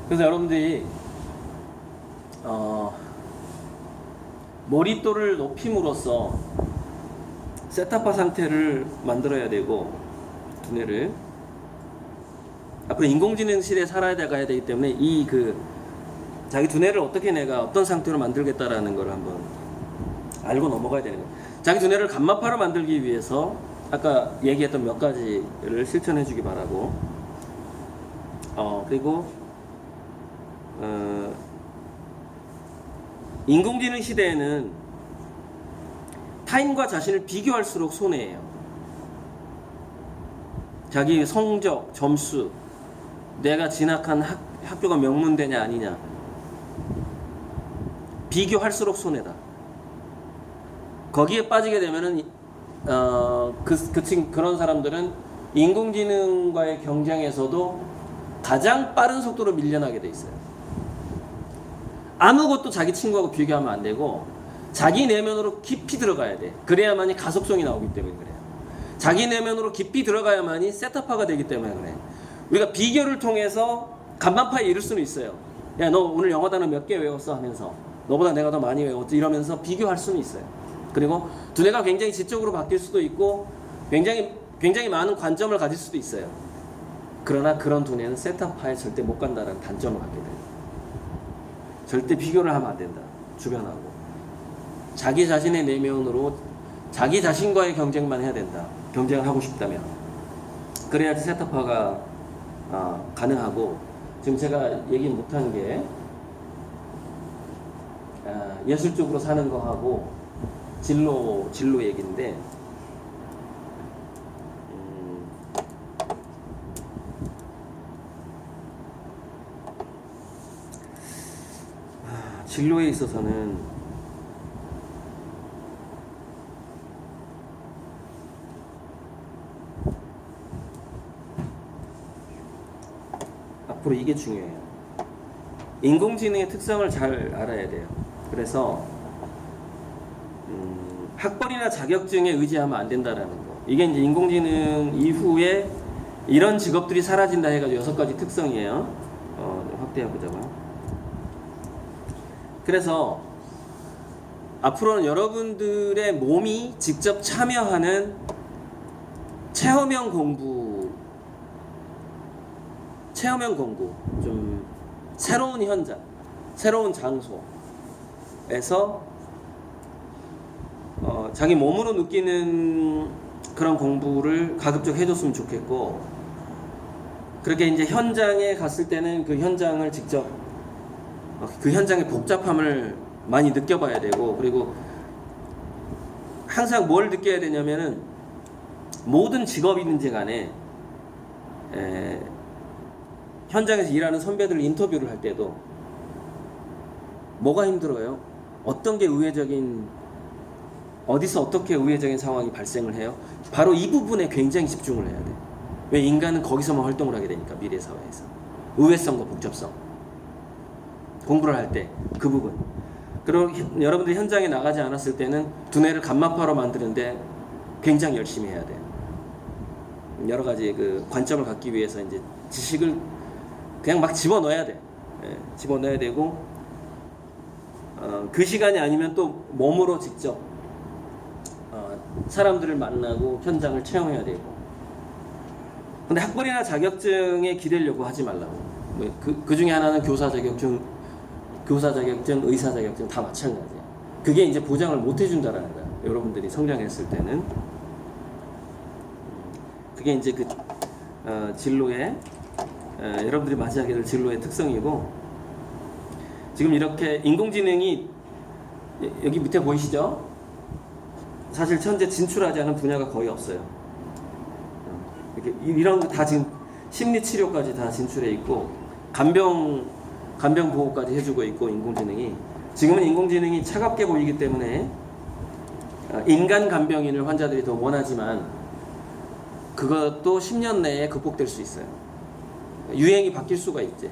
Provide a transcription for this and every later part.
그래서 여러분들이 몰입도를 높임으로써 세타파 상태를 만들어야 되고, 두뇌를 앞으로 인공지능 시대에 살아야 되기 때문에 자기 두뇌를 어떻게 내가 어떤 상태로 만들겠다라는 걸 한번 알고 넘어가야 되는 거예요. 자기 두뇌를 감마파로 만들기 위해서 아까 얘기했던 몇 가지를 실천해 주기 바라고, 그리고 인공지능 시대에는 타인과 자신을 비교할수록 손해예요. 자기 성적, 점수, 내가 진학한 학교가 명문대냐 아니냐, 비교할수록 손해다. 거기에 빠지게 되면은 그런 사람들은 인공지능과의 경쟁에서도 가장 빠른 속도로 밀려나게 돼 있어요. 아무것도 자기 친구하고 비교하면 안 되고 자기 내면으로 깊이 들어가야 돼. 그래야만이 가속성이 나오기 때문에 그래요. 자기 내면으로 깊이 들어가야만이 세타파가 되기 때문에 그래. 우리가 비교를 통해서 간만파에 이를 수는 있어요. 야, 너 오늘 영어 단어 몇 개 외웠어? 하면서 너보다 내가 더 많이 외웠지, 이러면서 비교할 수는 있어요. 그리고 두뇌가 굉장히 지적으로 바뀔 수도 있고 굉장히 많은 관점을 가질 수도 있어요. 그러나 그런 두뇌는 세타파에 절대 못 간다는 단점을 갖게 돼요. 절대 비교를 하면 안 된다. 주변하고. 자기 자신의 내면으로 자기 자신과의 경쟁만 해야 된다. 경쟁을 하고 싶다면. 그래야지 세타파가 가능하고, 지금 제가 얘기 못한 게 예술적으로 사는 거하고 진로 얘기인데, 진로에 있어서는 앞으로 이게 중요해요. 인공지능의 특성을 잘 알아야 돼요. 그래서 학벌이나 자격증에 의지하면 안 된다라는 거. 이게 이제 인공지능 이후에 이런 직업들이 사라진다 해가지고 6가지 특성이에요. 확대해보자고요. 그래서 앞으로는 여러분들의 몸이 직접 참여하는 체험형 공부, 좀 새로운 현장, 새로운 장소에서 자기 몸으로 느끼는 그런 공부를 가급적 해줬으면 좋겠고, 그렇게 이제 현장에 갔을 때는 그 현장을 직접 그 현장의 복잡함을 많이 느껴봐야 되고, 그리고 항상 뭘 느껴야 되냐면은 모든 직업이든지 간에 현장에서 일하는 선배들 인터뷰를 할 때도 뭐가 힘들어요? 어떤 게 어디서 어떻게 우회적인 상황이 발생을 해요? 바로 이 부분에 굉장히 집중을 해야 돼. 왜? 인간은 거기서만 활동을 하게 되니까, 미래 사회에서. 우회성과 복잡성. 공부를 할 때 그 부분. 그리고 여러분들이 현장에 나가지 않았을 때는 두뇌를 감마파로 만드는데 굉장히 열심히 해야 돼요. 여러 가지 그 관점을 갖기 위해서 이제 지식을 그냥 막 집어넣어야 돼. 집어넣어야 되고, 그 시간이 아니면 또 몸으로 직접 사람들을 만나고 현장을 체험해야 되고. 근데 학벌이나 자격증에 기대려고 하지 말라고. 그 중에 하나는 교사 자격증, 의사 자격증 다 마찬가지야. 그게 이제 보장을 못 해준다라는 거야. 여러분들이 성장했을 때는. 그게 이제 진로의 여러분들이 맞이하게 될 진로의 특성이고, 지금 이렇게 인공지능이 여기 밑에 보이시죠? 사실 현재 진출하지 않은 분야가 거의 없어요. 이렇게 이런 거 다 지금 심리 치료까지 다 진출해 있고, 간병 보호까지 해주고 있고, 인공지능이 지금은 인공지능이 차갑게 보이기 때문에 인간 간병인을 환자들이 더 원하지만 그것도 10년 내에 극복될 수 있어요. 유행이 바뀔 수가 있지.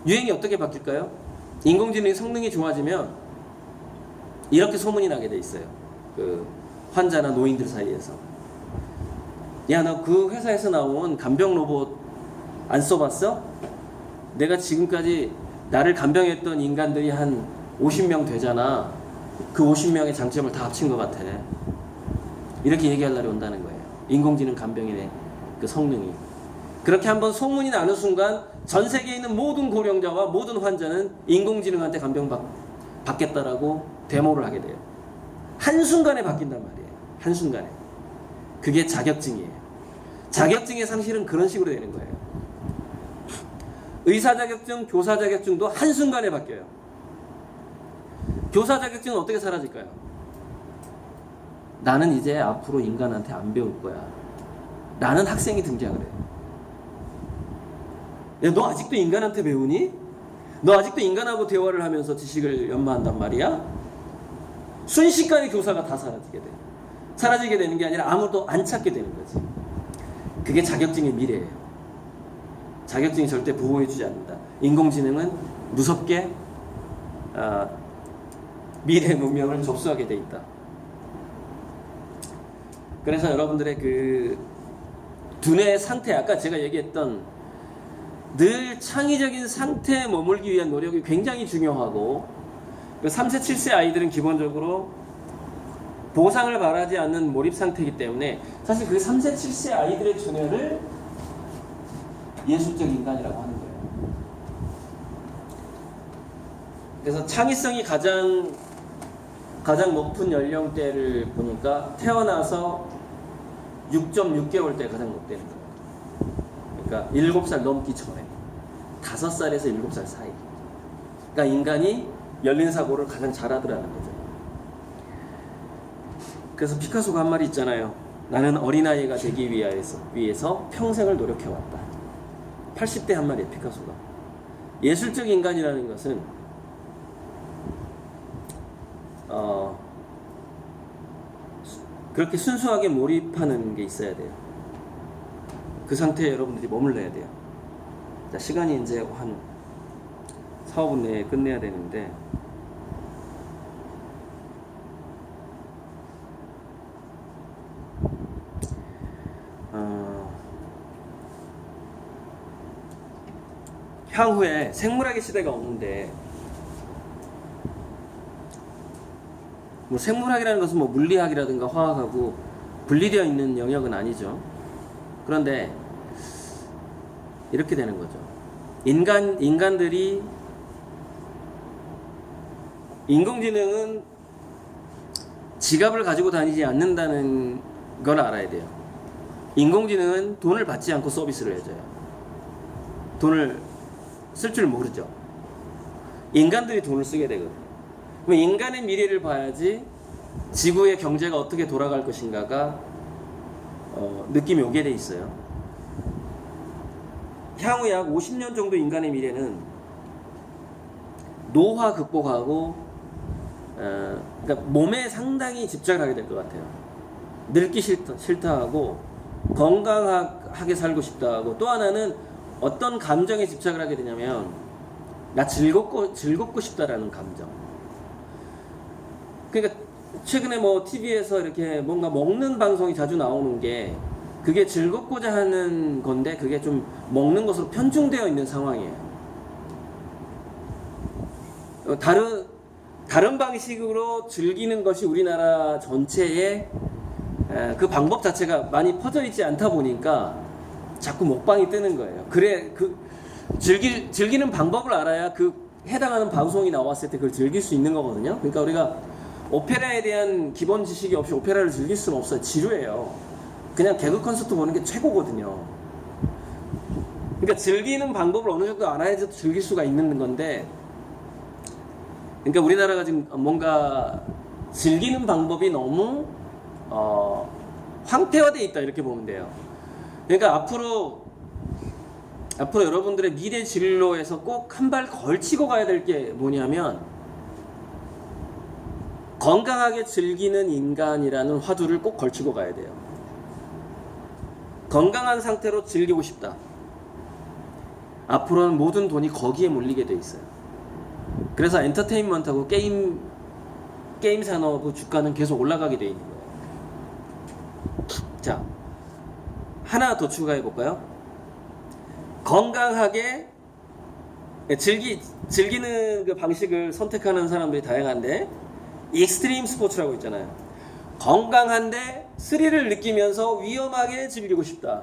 유행이 어떻게 바뀔까요? 인공지능의 성능이 좋아지면 이렇게 소문이 나게 돼 있어요. 그 환자나 노인들 사이에서. 야, 너 그 회사에서 나온 간병 로봇 안 써봤어? 내가 지금까지 나를 간병했던 인간들이 한 50명 되잖아. 그 50명의 장점을 다 합친 것 같아. 이렇게 얘기할 날이 온다는 거예요. 인공지능 간병인의 그 성능이. 그렇게 한번 소문이 나는 순간 전 세계에 있는 모든 고령자와 모든 환자는 인공지능한테 간병받겠다라고 데모를 하게 돼요. 한순간에 바뀐단 말이에요. 한순간에. 그게 자격증이에요. 자격증의 상실은 그런 식으로 되는 거예요. 의사 자격증, 교사 자격증도 한순간에 바뀌어요. 교사 자격증은 어떻게 사라질까요? 나는 이제 앞으로 인간한테 안 배울 거야. 라는 학생이 등장을 해요. 야, 너 아직도 인간한테 배우니? 너 아직도 인간하고 대화를 하면서 지식을 연마한단 말이야? 순식간에 교사가 다 사라지게 돼요. 사라지게 되는 게 아니라 아무도 안 찾게 되는 거지. 그게 자격증의 미래예요. 자격증이 절대 보호해주지 않는다. 인공지능은 무섭게 미래 문명을 접수하게 돼 있다. 그래서 여러분들의 그 두뇌의 상태, 아까 제가 얘기했던 늘 창의적인 상태에 머물기 위한 노력이 굉장히 중요하고, 3세, 7세 아이들은 기본적으로 보상을 바라지 않는 몰입 상태이기 때문에 사실 그 3세, 7세 아이들의 두뇌를 예술적 인간이라고 하는 거예요. 그래서 창의성이 가장 높은 연령대를 보니까 태어나서 6.6개월 때 가장 높다는 거예요. 그러니까 7살 넘기 전에 5살에서 7살 사이. 그러니까 인간이 열린 사고를 가장 잘하더라는 거죠. 그래서 피카소가 한 말이 있잖아요. 나는 어린아이가 되기 위해서 평생을 노력해왔다. 80대 한 말이에요, 피카소가. 예술적 인간이라는 것은 그렇게 순수하게 몰입하는 게 있어야 돼요. 그 상태에 여러분들이 머물러야 돼요. 자, 시간이 이제 한 4, 5분 내에 끝내야 되는데, 향후에 생물학의 시대가 오는데, 뭐 생물학이라는 것은 뭐 물리학이라든가 화학하고 분리되어 있는 영역은 아니죠. 그런데 이렇게 되는 거죠. 인간들이, 인공지능은 지갑을 가지고 다니지 않는다는 걸 알아야 돼요. 인공지능은 돈을 받지 않고 서비스를 해줘요. 돈을 쓸 줄 모르죠. 인간들이 돈을 쓰게 되거든요. 그럼 인간의 미래를 봐야지 지구의 경제가 어떻게 돌아갈 것인가가 느낌이 오게 돼 있어요. 향후 약 50년 정도 인간의 미래는 노화 극복하고 그러니까 몸에 상당히 집착을 하게 될 것 같아요. 늙기 싫다 하고 건강하게 살고 싶다 하고, 또 하나는 어떤 감정에 집착을 하게 되냐면 나 즐겁고 싶다라는 감정. 그러니까 최근에 뭐 TV에서 이렇게 뭔가 먹는 방송이 자주 나오는 게 그게 즐겁고자 하는 건데 그게 좀 먹는 것으로 편중되어 있는 상황이에요. 다른 방식으로 즐기는 것이 우리나라 전체에 그 방법 자체가 많이 퍼져 있지 않다 보니까 자꾸 먹방이 뜨는 거예요. 그래, 그 즐기는 방법을 알아야 그 해당하는 방송이 나왔을 때 그걸 즐길 수 있는 거거든요. 그러니까 우리가 오페라에 대한 기본 지식이 없이 오페라를 즐길 수는 없어요. 지루해요. 그냥 개그 콘서트 보는 게 최고거든요. 그러니까 즐기는 방법을 어느 정도 알아야지 즐길 수가 있는 건데, 그러니까 우리나라가 지금 뭔가 즐기는 방법이 너무 황폐화되어 있다, 이렇게 보면 돼요. 그러니까 앞으로 여러분들의 미래 진로에서 꼭 한 발 걸치고 가야 될 게 뭐냐면, 건강하게 즐기는 인간이라는 화두를 꼭 걸치고 가야 돼요. 건강한 상태로 즐기고 싶다. 앞으로는 모든 돈이 거기에 몰리게 돼 있어요. 그래서 엔터테인먼트하고 게임 산업 주가는 계속 올라가게 돼 있는 거예요. 자, 하나 더 추가해 볼까요? 건강하게 즐기는 그 방식을 선택하는 사람들이 다양한데, 익스트림 스포츠라고 있잖아요. 건강한데 스릴을 느끼면서 위험하게 즐기고 싶다.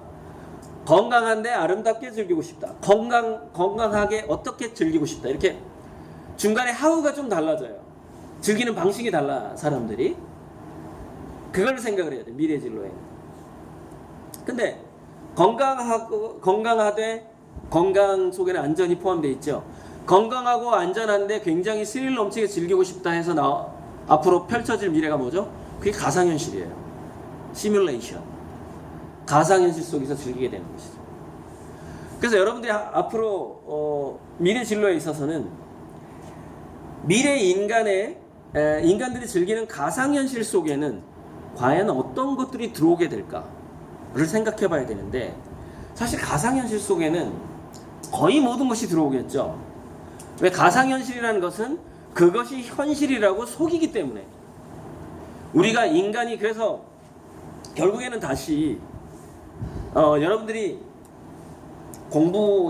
건강한데 아름답게 즐기고 싶다. 건강하게 어떻게 즐기고 싶다. 이렇게 중간에 하우가 좀 달라져요. 즐기는 방식이 달라, 사람들이. 그걸 생각을 해야 돼, 미래 진로에. 근데 건강하되 건강 속에는 안전이 포함되어 있죠. 건강하고 안전한데 굉장히 스릴 넘치게 즐기고 싶다 해서 앞으로 펼쳐질 미래가 뭐죠? 그게 가상현실이에요. 시뮬레이션. 가상현실 속에서 즐기게 되는 것이죠. 그래서 여러분들이 앞으로 미래 진로에 있어서는 미래 인간들이 즐기는 가상현실 속에는 과연 어떤 것들이 들어오게 될까를 생각해 봐야 되는데, 사실 가상현실 속에는 거의 모든 것이 들어오겠죠. 왜? 가상현실이라는 것은 그것이 현실이라고 속이기 때문에. 우리가 인간이, 그래서 결국에는 다시 여러분들이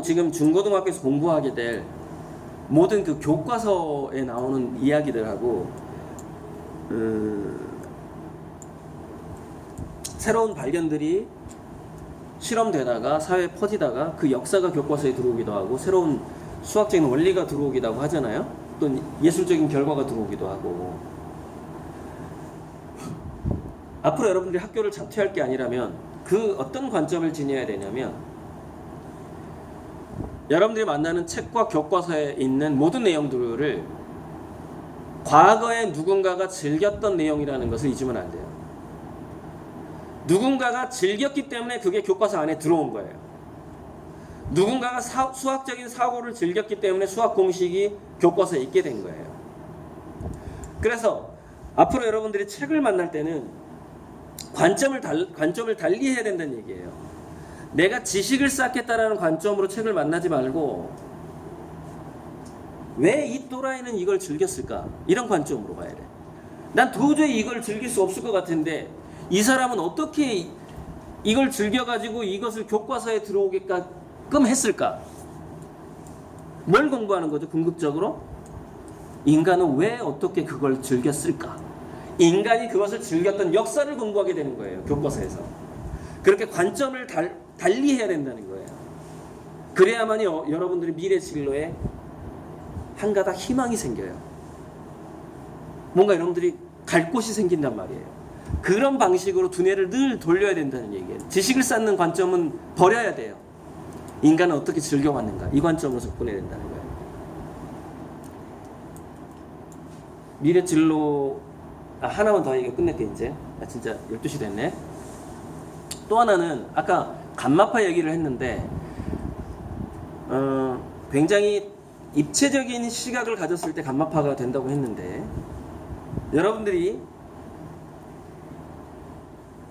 지금 중고등학교에서 공부하게 될 모든 그 교과서에 나오는 이야기들하고 새로운 발견들이 실험되다가 사회에 퍼지다가 그 역사가 교과서에 들어오기도 하고, 새로운 수학적인 원리가 들어오기도 하잖아요. 또 예술적인 결과가 들어오기도 하고. 앞으로 여러분들이 학교를 자퇴할 게 아니라면 그 어떤 관점을 지녀야 되냐면, 여러분들이 만나는 책과 교과서에 있는 모든 내용들을 과거에 누군가가 즐겼던 내용이라는 것을 잊으면 안 돼요. 누군가가 즐겼기 때문에 그게 교과서 안에 들어온 거예요. 누군가가 수학적인 사고를 즐겼기 때문에 수학 공식이 교과서에 있게 된 거예요. 그래서 앞으로 여러분들이 책을 만날 때는 관점을 달리 해야 된다는 얘기예요. 내가 지식을 쌓겠다라는 관점으로 책을 만나지 말고, 왜 이 또라이는 이걸 즐겼을까? 이런 관점으로 봐야 돼. 난 도저히 이걸 즐길 수 없을 것 같은데 이 사람은 어떻게 이걸 즐겨가지고 이것을 교과서에 들어오게끔 했을까? 뭘 공부하는 거죠? 궁극적으로 인간은 왜 어떻게 그걸 즐겼을까? 인간이 그것을 즐겼던 역사를 공부하게 되는 거예요, 교과서에서. 그렇게 관점을 달리 해야 된다는 거예요. 그래야만이 여러분들의 미래 진로에 한 가닥 희망이 생겨요. 뭔가 여러분들이 갈 곳이 생긴단 말이에요. 그런 방식으로 두뇌를 늘 돌려야 된다는 얘기예요. 지식을 쌓는 관점은 버려야 돼요. 인간은 어떻게 즐겨왔는가, 이 관점으로 접근해야 된다는 거예요. 미래 진로 하나만 더 얘기 끝낼게. 이제 진짜 12시 됐네. 또 하나는 아까 감마파 얘기를 했는데 굉장히 입체적인 시각을 가졌을 때 감마파가 된다고 했는데, 여러분들이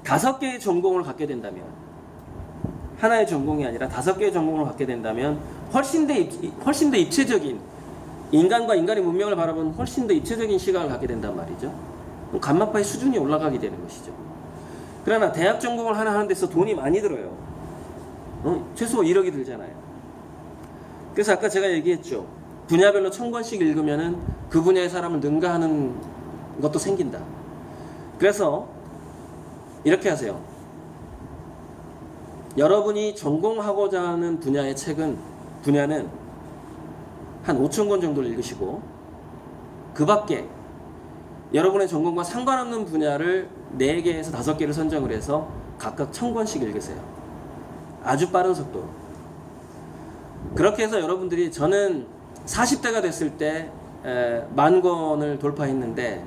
5개의 전공을 갖게 된다면, 하나의 전공이 아니라 5개의 전공을 갖게 된다면 훨씬 더 입체적인, 인간과 인간의 문명을 바라보는 훨씬 더 입체적인 시각을 갖게 된단 말이죠. 그럼 감마파의 수준이 올라가게 되는 것이죠. 그러나 대학 전공을 하나 하는 데서 돈이 많이 들어요. 최소 1억이 들잖아요. 그래서 아까 제가 얘기했죠. 분야별로 1000권씩 읽으면은 그 분야의 사람을 능가하는 것도 생긴다. 그래서 이렇게 하세요. 여러분이 전공하고자 하는 분야의 분야는 한 5000권 정도를 읽으시고, 그 밖에 여러분의 전공과 상관없는 분야를 4개에서 5개를 선정을 해서 각각 1000권씩 읽으세요. 아주 빠른 속도로. 그렇게 해서 여러분들이, 저는 40대가 됐을 때 10,000권을 돌파했는데,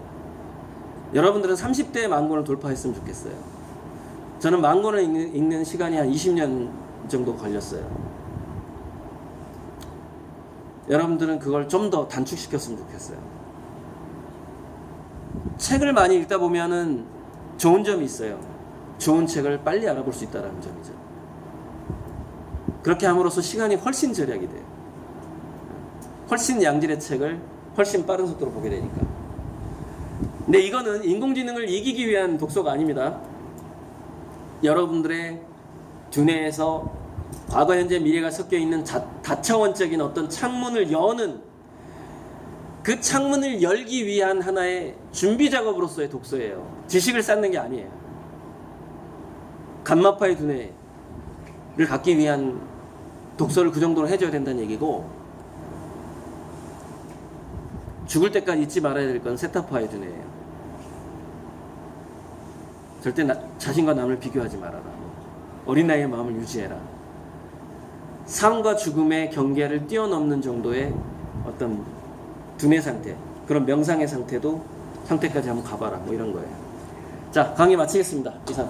여러분들은 30대에 10,000권을 돌파했으면 좋겠어요. 저는 10,000권을 읽는 시간이 한 20년 정도 걸렸어요. 여러분들은 그걸 좀 더 단축시켰으면 좋겠어요. 책을 많이 읽다 보면은 좋은 점이 있어요. 좋은 책을 빨리 알아볼 수 있다는 점이죠. 그렇게 함으로써 시간이 훨씬 절약이 돼요. 훨씬 양질의 책을 훨씬 빠른 속도로 보게 되니까. 근데 이거는 인공지능을 이기기 위한 독서가 아닙니다. 여러분들의 두뇌에서 과거, 현재, 미래가 섞여 있는 다차원적인 어떤 창문을 여는 그 창문을 열기 위한 하나의 준비 작업으로서의 독서예요. 지식을 쌓는 게 아니에요. 간마파의 두뇌를 갖기 위한 독서를 그 정도로 해줘야 된다는 얘기고, 죽을 때까지 잊지 말아야 될 건 세타파의 두뇌예요. 절대 자신과 남을 비교하지 말아라. 어린 나이의 마음을 유지해라. 삶과 죽음의 경계를 뛰어넘는 정도의 어떤 두뇌 상태, 그런 명상의 상태까지 한번 가봐라. 뭐 이런 거예요. 자, 강의 마치겠습니다. 이상.